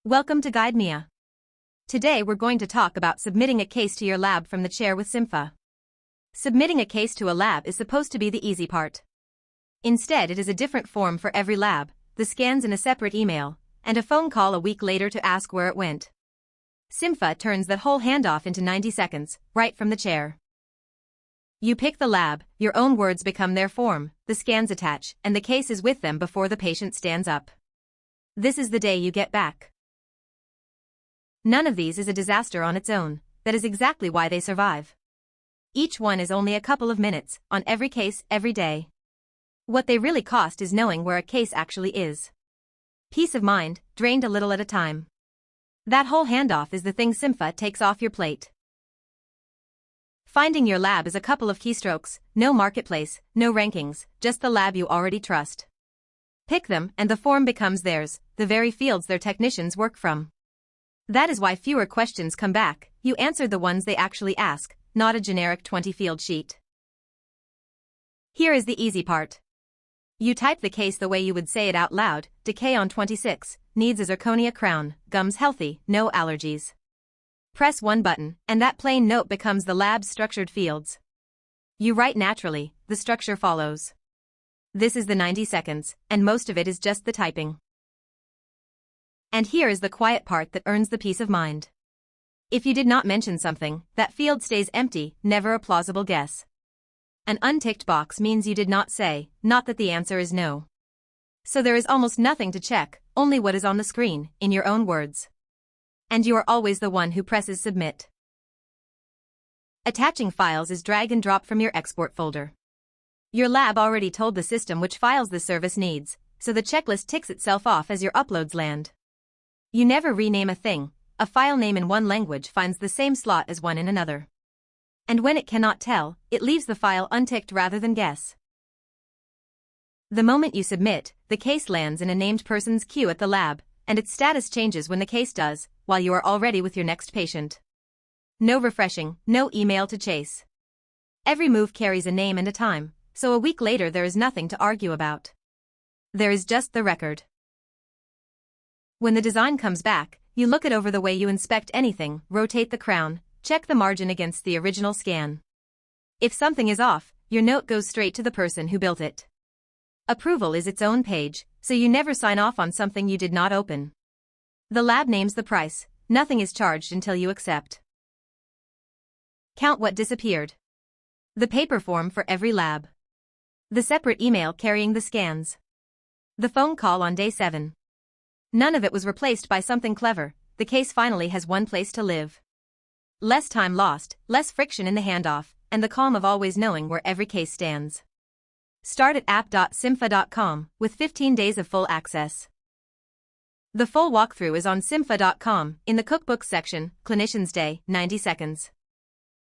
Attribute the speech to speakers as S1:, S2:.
S1: Welcome to Guide Mia. Today we're going to talk about submitting a case to your lab from the chair with cympha. Submitting a case to a lab is supposed to be the easy part. Instead, it is a different form for every lab, the scans in a separate email, and a phone call a week later to ask where it went. Cympha turns that whole handoff into 90 seconds, right from the chair. You pick the lab, your own words become their form, the scans attach, and the case is with them before the patient stands up. This is the day you get back. None of these is a disaster on its own, that is exactly why they survive. Each one is only a couple of minutes, on every case, every day. What they really cost is knowing where a case actually is. Peace of mind, drained a little at a time. That whole handoff is the thing cympha takes off your plate. Finding your lab is a couple of keystrokes, no marketplace, no rankings, just the lab you already trust. Pick them and the form becomes theirs, the very fields their technicians work from. That is why fewer questions come back, you answered the ones they actually ask, not a generic 20-field sheet. Here is the easy part. You type the case the way you would say it out loud: decay on 26, needs a zirconia crown, gums healthy, no allergies. Press one button, and that plain note becomes the lab's structured fields. You write naturally, the structure follows. This is the 90 seconds, and most of it is just the typing. And here is the quiet part that earns the peace of mind. If you did not mention something, that field stays empty, never a plausible guess. An unticked box means you did not say, not that the answer is no. So there is almost nothing to check, only what is on the screen, in your own words. And you are always the one who presses submit. Attaching files is drag and drop from your export folder. Your lab already told the system which files the service needs, so the checklist ticks itself off as your uploads land. You never rename a thing, a file name in one language finds the same slot as one in another. And when it cannot tell, it leaves the file unticked rather than guess. The moment you submit, the case lands in a named person's queue at the lab, and its status changes when the case does, while you are already with your next patient. No refreshing, no email to chase. Every move carries a name and a time, so a week later there is nothing to argue about. There is just the record. When the design comes back, you look it over the way you inspect anything, rotate the crown, check the margin against the original scan. If something is off, your note goes straight to the person who built it. Approval is its own page, so you never sign off on something you did not open. The lab names the price, nothing is charged until you accept. Count what disappeared. The paper form for every lab. The separate email carrying the scans. The phone call on day 7. None of it was replaced by something clever, the case finally has one place to live. Less time lost, less friction in the handoff, and the calm of always knowing where every case stands. Start at app.cympha.com with 15 days of full access. The full walkthrough is on cympha.com in the cookbooks section, Clinicians Day, 90 seconds.